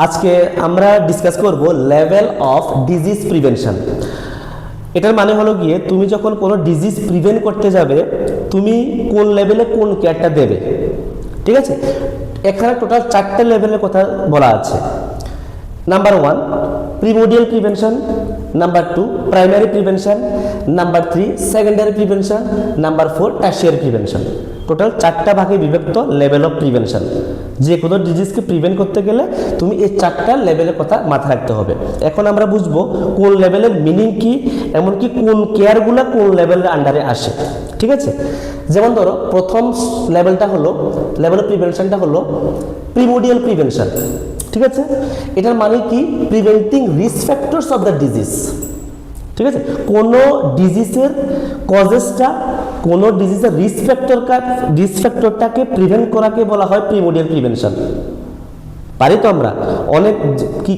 আজকে আমরা ডিসকাস করব লেভেল অফ ডিজিজ প্রিভেনশন। এটার মানে হলো গিয়ে তুমি যখন কোনো ডিজিজ প্রিভেন্ট করতে যাবে তুমি কোন লেভেলে কোন কেয়ারটা দেবে। ঠিক আছে, এখানে টোটাল 4টে লেভেলের কথা বলা আছে। Number 1 primordial prevention, number 2 primary prevention, number 3 secondary prevention, number 4 tertiary prevention. Total 4টা ভাগে বিভক্ত লেভেল অফ প্রিভেনশন। যে কোনো ডিজিজকে প্রিভেন্ট করতে গেলে তুমি এই 4টা লেভেলের কথা মাথায় রাখতে হবে। এখন আমরা বুঝবো কোন লেভেলের মিনিং কি, এমনকি কোন কেয়ারগুলো কোন লেভেলের আন্ডারে আসে। ঠিক আছে, যেমন ধরো প্রথম লেভেলটা হলো লেভেল অফ প্রিভেনশনটা হলো প্রিমোডিয়াল প্রিভেনশন। ঠিক আছে, এটার মানে কি preventing risk factors of the disease. ঠিক আছে, কোনো ডিজিজের কজেসটা, কোনো ডিজিজের রিস্ক ফ্যাক্টরটাকে প্রিভেন্ট করাকে বলা হয় প্রিমোডিয়াল প্রিভেনশন। পারি তো আমরা অনেক কি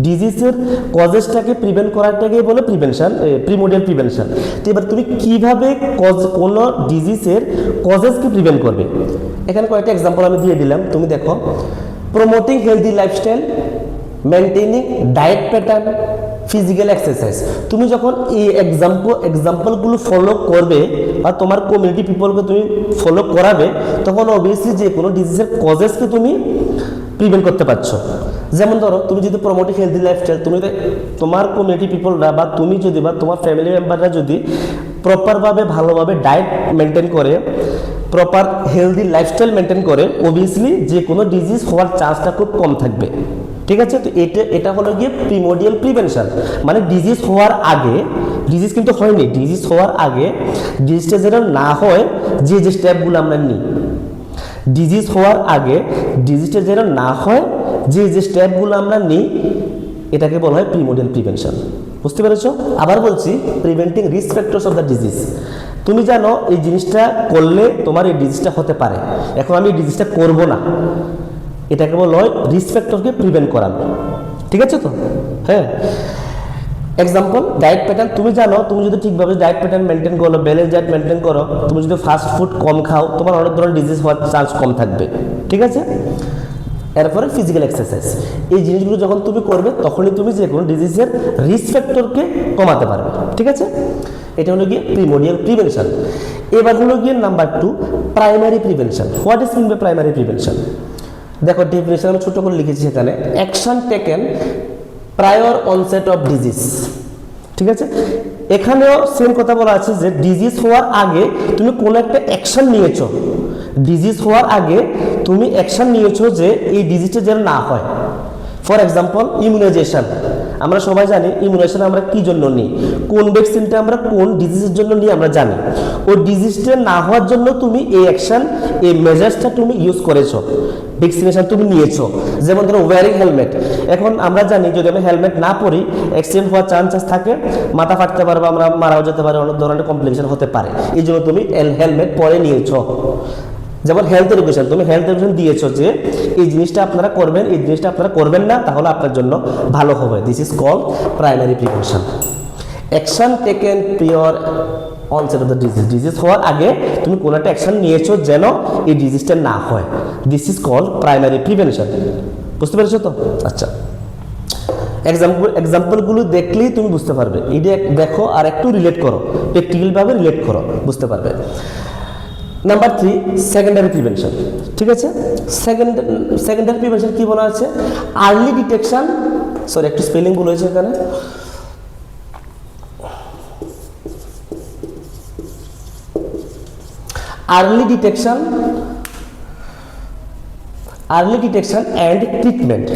ডিজিজের কজেসটাকে প্রিভেন্ট করাটাকে বলে প্রিভেনশন, প্রিমোডিয়াল প্রিভেনশন। তো এবার তুমি কিভাবে কোনো ডিজিজের কজেসকে প্রিভেন্ট করবে, এখানে কয়েকটা এক্সাম্পল আমি দিয়ে দিলাম, তুমি দেখো। Promoting healthy lifestyle, maintaining diet pattern, physical exercise. তুমি যখন এই এক্সাম্পলগুলো ফলো করবে বা তোমার কমিউনিটি পিপলকে তুমি ফলো করাবে, তখন অবভিয়াসলি যে কোনো ডিজিজের কজেসকে তুমি প্রিভেন্ট করতে পারছো। যেমন ধরো তুমি যদি প্রমোটিং হেলদি লাইফস্টাইল, তুমি তোমার কমিউনিটি পিপলরা বা তুমি যদি বা তোমার ফ্যামিলি মেম্বাররা যদি প্রপারভাবে ভালোভাবে ডায়েট মেনটেন করে, প্রপার হেলদি লাইফস্টাইল মেনটেন করে, অবভিয়াসলি যে কোনো ডিজিজ হওয়ার চান্সটা খুব কম থাকবে। ঠিক আছে, তো এটা হলো গিয়ে প্রিমোডিয়াল প্রিভেনশন। মানে ডিজিজ হওয়ার আগে, ডিজিজ কিন্তু হয়নি, ডিজিজ হওয়ার আগে ডিজিজটা যেন না হয় যে স্টেপগুলো আমরা নিই, ডিজিজ হওয়ার আগে ডিজিজটা যেন না হয় যে স্টেপগুলো আমরা নিই, এটাকে বলা হয় প্রিমোডিয়াল প্রিভেনশন। বুঝতে পেরেছো? আবার বলছি, preventing risk factors of the disease. তুমি জানো এই জিনিসটা করলে তোমার এই ডিজিজটা হতে পারে, এখন আমি এই ডিজিজটা করব না, এটাকে বলা হয় রিস্ক ফ্যাক্টরকে প্রিভেন্ট করানো। ঠিক আছে তো? হ্যাঁ, এক্সাম্পল ডায়েট প্যাটার্ন। তুমি জানো তুমি যদি ঠিকভাবে ডায়েট প্যাটার্ন মেনটেন করো, ব্যালেন্স ডায়েট মেনটেন করো, তুমি যদি ফাস্ট ফুড কম খাও, তোমার অনেক ধরনের ডিজিজ হওয়ার চান্স কম থাকবে। ঠিক আছে, এরপরে ফিজিক্যাল এক্সারসাইজ। এই জিনিসগুলো যখন তুমি করবে তখনই তুমি যে কোনো ডিজিজের রিস্ক ফ্যাক্টরকে কমাতে পারবে। ঠিক আছে, এটা হলো গিয়ে প্রিমোডিয়াল প্রিভেনশন। এবার হলো গিয়ে number 2 primary prevention. What is mean by primary prevention? দেখো ডেফিনেশন আমি ছোট করে লিখেছি এখানে, action taken prior onset of disease. ঠিক আছে, এখানেও সেম কথা বলা আছে যে ডিজিজ হওয়ার আগে তুমি কোনো একটা অ্যাকশন নিয়েছো, ডিজিজ হওয়ার আগে তুমি অ্যাকশন নিয়েছো যে এই ডিজিজটা যেন না হয়। For example immunisation. আমরা সবাই জানি ইমিউনাইজেশন আমরা কি জন্য নিই, কোন ভ্যাকসিনটা আমরা কোন ডিজিজের জন্য নিই আমরা জানি। ওই ডিজিজটা না হওয়ার জন্য তুমি এই অ্যাকশন, এই মেজার্সটা তুমি ইউজ করেছো, ভ্যাকসিনেশন তুমি নিয়েছো। যেমন ধরো ওয়ারিং হেলমেট। এখন আমরা জানি যদি আমি হেলমেট না পরি অ্যাক্সিডেন্ট হওয়ার চান্সেস থাকে, মাথা ফাটতে পারবে, আমরা মারাও যেতে পারে, অনেক ধরনের কমপ্লিকেশন হতে পারে। এই জন্য তুমি হেলমেট পরে নিয়েছো। যেমন হেলথ এডুকেশন, তুমি হেলথ এডুকেশন দিয়েছো যে এই জিনিসটা আপনারা করবেন, এই জিনিসটা আপনারা করবেন না, তাহলে আপনার জন্য ভালো হবে। This is called primary prevention. Action taken prior onset of the disease. Disease হওয়ার আগে তুমি কোনো একটা অ্যাকশন নিয়েছো যেন এই ডিজিজটা না হয়। This is called primary prevention. বুঝতে পেরেছো তো? আচ্ছা, এক্সাম্পলগুলো দেখলেই তুমি বুঝতে পারবে। এটা দেখো আর একটু রিলেট করো, প্র্যাকটিক্যালভাবে রিলেট করো, বুঝতে পারবে। Number 3 secondary prevention. ঠিক আছে, সেকেন্ডারি প্রিভেনশন কি বলা আছে? আর্লি ডিটেকশন, সরি একটু স্পেলিং ভুল হয়েছে এখানে, early detection and treatment.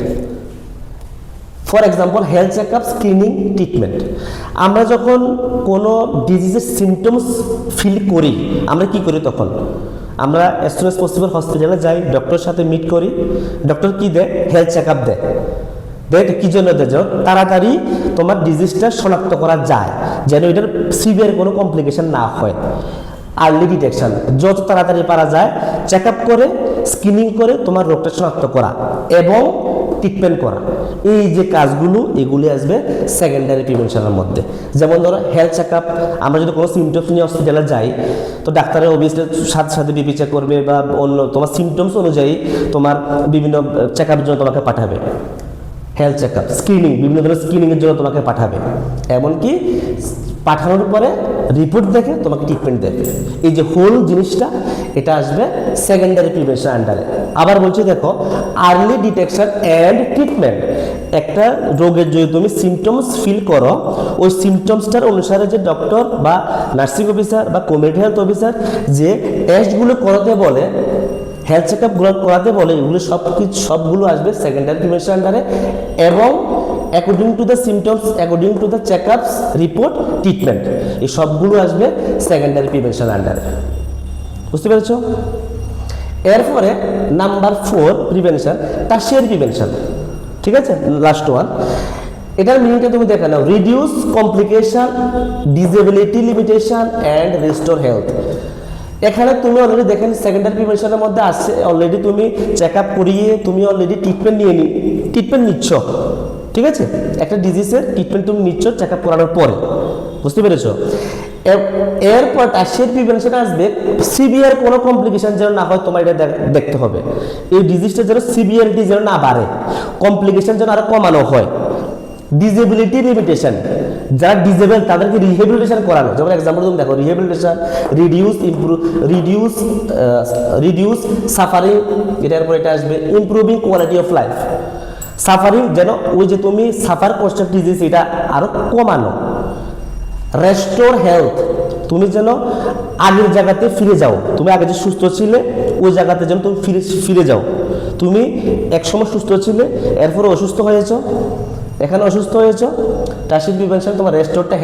For example health checkup, screening, treatment. আমরা যখন কোনো ডিজিজের সিমটমস ফিল করি আমরা কি করি, তখন আমরা অ্যাজ সুন অ্যাজ পসিবল হসপিটালে যাই, ডক্টরের সাথে মিট করি। ডক্টর কি দেয়? হেলথ চেকআপ দেয়। কি জন্য দেয়? যেন তাড়াতাড়ি তোমার ডিজিজটা শনাক্ত করা যায়, যেন এটার সিভিয়ার কোনো কমপ্লিকেশন না হয়। আর্লি ডিটেকশন, যত তাড়াতাড়ি পারা যায় চেক আপ করে, স্ক্রিনিং করে তোমার রোগটা শনাক্ত করা এবং ট্রিটমেন্ট করা। এই যে কাজগুলো এগুলি আসবে সেকেন্ডারি প্রিভেনশনের মধ্যে। যেমন ধরো হেলথ চেক আপ, আমরা যদি কোনো সিমটমস নিয়ে হসপিটালে যাই তো ডাক্তারের অবভিয়াসলি সাথে সাথে বিপি চেক করবে বা অন্য তোমার সিমটমস অনুযায়ী তোমার বিভিন্ন চেক আপের জন্য তোমাকে পাঠাবে। হেলথ চেক আপ, স্ক্রিনিং, বিভিন্ন ধরনের স্ক্রিনিংয়ের জন্য তোমাকে পাঠাবে। এমনকি পাঠানোর পরে রিপোর্ট দেখে তোমাকে ট্রিটমেন্ট দেবে। এই যে হোল জিনিসটা, এটা আসবে সেকেন্ডারি প্রিভেনশন আন্ডারে। আবার বলছি দেখো, আর্লি ডিটেকশন অ্যান্ড ট্রিটমেন্ট। একটা রোগের যদি তুমি সিমটমস ফিল করো, ওই সিমটমসটার অনুসারে যে ডক্টর বা নার্সিং অফিসার বা কমিউনিটি হেলথ অফিসার যে টেস্টগুলো করাতে বলে, হেলথ চেক আপগুলো করাতে বলে, এগুলো সবগুলো আসবে সেকেন্ডারি প্রিভেনশন আন্ডারে। এবং according to the symptoms, according to the checkups, report, treatment, এই সবগুলো আসবে সেকেন্ডারি প্রিভেনশন আন্ডারে। বুঝতে পেরেছ? এরপরে নাম্বার 4 প্রিভেনশন, টারশিয়ারি প্রিভেনশন। ঠিক আছে, লাস্ট ওয়ান। এটার মিনিংটা তুমি দেখে নাও, reduce complication, disability limitation and restore health. এখানে তুমি অলরেডি দেখেন সেকেন্ডারি প্রিভেনশনের মধ্যে আছে, অলরেডি তুমি চেক আপ করিয়ে তুমি অলরেডি ট্রিটমেন্ট নিচ্ছ। ঠিক আছে, একটা ডিজিজের ট্রিটমেন্ট তুমি নিচ্ছ চেক আপ করানোর পরে। বুঝতে পেরেছো? এরপর টারশিয়ারি প্রিভেনশন আসবে, সিভিয়ার কোনো কমপ্লিকেশন যেন না হয় তোমার এটা দেখতে হবে। এই ডিজিজটা যেন সিভিয়ারিটি যেন না বাড়ে, কমপ্লিকেশন যেন আরো কমানো হয়। ডিসেবিলিটি লিমিটেশন, যারা ডিসেবল তাদেরকে রিহেবিলিটেশন করানো। যেমন এক্সাম্পল তুমি দেখো, রিহেবিলিটেশন, রিডিউস সাফারিং, এটার পর এটা আসবে improving quality of life. Suffering যেন ওই যে তুমি সাফার করছো ডিজিজ, এটা আরো কমানো। রেস্টোর হেলথ, তুমি যেন আগের জায়গাতে ফিরে যাও, তুমি আগে যে সুস্থ ছিলে ওই জায়গাতে যেন তুমি ফিরে যাও। তুমি একসময় সুস্থ ছিলে, এরপরে অসুস্থ হয়েছ, এখানে অসুস্থ হয়েছ, টারশিয়ারি প্রিভেনশন তোমার রেস্টোরটা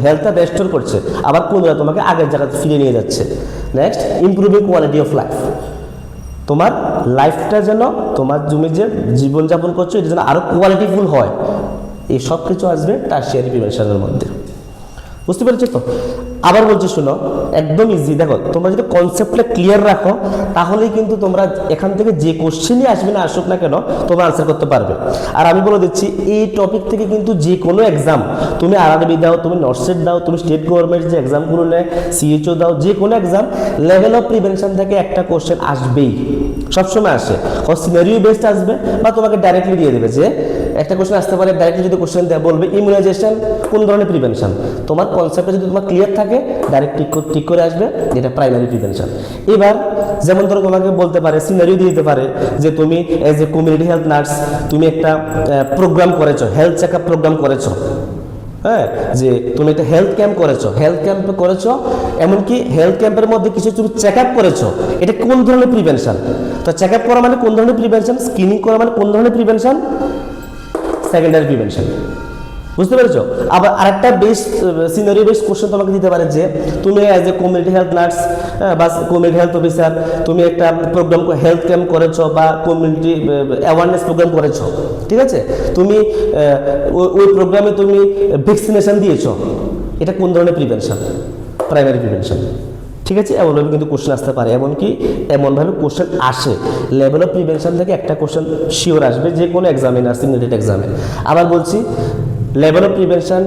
হেলথটা রেস্টোর করছে, আবার পুনরায় তোমাকে আগের জায়গাতে ফিরে নিয়ে যাচ্ছে। Next, improving quality of life, তোমার লাইফটা যেন, তোমার তুমি যে জীবনযাপন করছো এটা যেন আরো কোয়ালিটিফুল হয়। এই সব কিছু আসবে টারশিয়ারি প্রিভেনশনের মধ্যে। বুঝতে পেরেছো তো? আবার বলছি শোনো, একদম ইজি। দেখো, তোমরা যদি কনসেপ্টটা ক্লিয়ার রাখো তাহলেই কিন্তু তোমরা এখান থেকে যে কোশ্চেনই আসবে না আসুক না কেন তোমরা আনসার করতে পারবে। আর আমি বলে দিচ্ছি, এই টপিক থেকে কিন্তু যে কোনো এক্সাম, তুমি আরআরবি দাও, তুমি নর্সেট দাও, তুমি স্টেট গভর্নমেন্ট যে এক্সামগুলো নেয় সিএইচও দাও, যে কোনো এক্সাম, লেভেল অফ প্রিভেনশন থেকে একটা কোশ্চেন আসবেই, সবসময় আসে। সিনারিও বেসড আসবে বা তোমাকে ডাইরেক্টলি দিয়ে দেবে যে একটা কোশ্চেন আসতে পারে, ডাইরেক্টলি যদি কোশ্চেন দেয় বলবে ইমিউনাইজেশন কোন ধরনের প্রিভেনশন। তোমার কনসেপ্টটা যদি তোমার ক্লিয়ার থাকে ডাইরেক্ট ঠিক করে আসবে যেটা প্রাইমারি প্রিভেনশন। এবার যেমন ধরো তোমাকে বলতে পারে, সিনারিও দিয়ে দিতে পারে যে তুমি as a community health nurse তুমি একটা প্রোগ্রাম করেছো, হেলথ চেক আপ প্রোগ্রাম করেছো, হ্যাঁ, যে তুমি একটা হেলথ ক্যাম্প করেছো, এমনকি হেলথ ক্যাম্পের মধ্যে কিছু তুমি চেক আপ করেছো, এটা কোন ধরনের প্রিভেনশন? তো চেক আপ করা মানে কোন ধরনের প্রিভেনশন, স্ক্রিনিং করা মানে কোন ধরনের প্রিভেনশন, সেকেন্ডারি প্রিভেনশন। বুঝতে পেরেছো? আবার আরেকটা সিনারিও বেসড কোশ্চেন তোমাকে দিতে পারে যে তুমি as a community health nurse বা কমিউনিটি হেলথ অফিসার তুমি একটা প্রোগ্রাম হেলথ ক্যাম্প করেছো বা কমিউনিটি অ্যাওয়ারনেস প্রোগ্রাম করেছো। ঠিক আছে, তুমি ওই প্রোগ্রামে তুমি ভ্যাকসিনেশন দিয়েছো, এটা কোন ধরনের প্রিভেনশন? Primary prevention. ঠিক আছে, এমনভাবে কিন্তু কোশ্চেন আসতে পারে, এমনকি এমনভাবে কোশ্চেন আসে। লেভেল অফ প্রিভেনশন থেকে একটা কোশ্চেন শিওর আসবে যে কোনো এক্সামে, নার্সিং রিলেটেড এক্সামে। আবার বলছি, লেভেল অফ প্রিভেনশন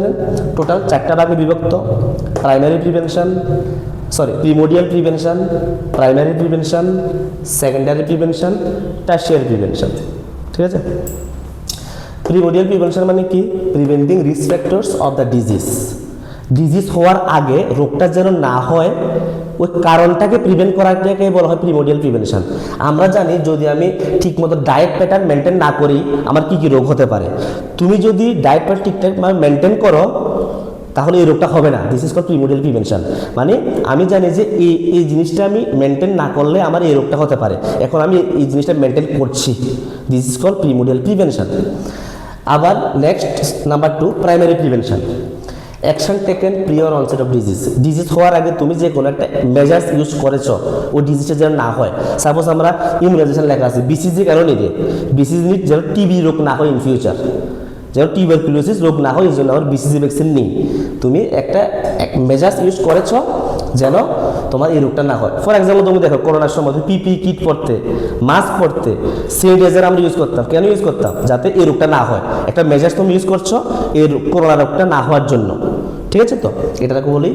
টোটাল 4টা ভাগে বিভক্ত। Primordial prevention, primary prevention, secondary prevention, tertiary prevention. ঠিক আছে, প্রিমোডিয়াল প্রিভেনশন মানে কি? Preventing risk factors of the disease হওয়ার আগে রোগটা যেন না হয়, ওই কারণটাকে প্রিভেন্ট করাটাকে বলা হয় প্রিমোডিয়াল প্রিভেনশন। আমরা জানি যদি আমি ঠিকমতো ডায়েট প্যাটার্ন মেনটেন না করি আমার কি কি রোগ হতে পারে। তুমি যদি ডায়েট প্যাটার্ন ঠিকঠাক মেনটেন করো তাহলে এই রোগটা হবে না। This is called primordial prevention. মানে আমি জানি যে এই জিনিসটা আমি মেনটেন না করলে আমার এই রোগটা হতে পারে, এখন আমি এই জিনিসটা মেনটেন করছি, this is called primordial prevention. আবার next number 2, primary prevention. Action taken prior onset of disease হওয়ার আগে তুমি যে কোনো একটা মেজার্স ইউজ করেছো ওই ডিজিজটা যেন না হয়। সাপোজ আমরা ইমিউনাইজেশন লেখা আছে, বিসিজি কেন নিতে, বিসিজি নিট যেন টিবি রোগ না হয় ইন ফিউচার, যেন টিউবারকুলোসিস রোগ না হয়, এই জন্য আমার বিসিজি ভ্যাকসিন নেই। তুমি একটা মেজার্স ইউজ করেছো যেন তোমার এই রোগটা না হয়। ফর এক্সাম্পল তুমি দেখো করোনার সময় পিপি কিট পরতে, মাস্ক পরতে, স্যানিটাইজার আমরা ইউজ করতাম, কেন ইউজ করতাম? যাতে এই রোগটা না হয়। একটা মেজার্স তুমি ইউজ করছো এই করোনা রোগটা না হওয়ার জন্য। ঠিক আছে, তো এটাকে বলি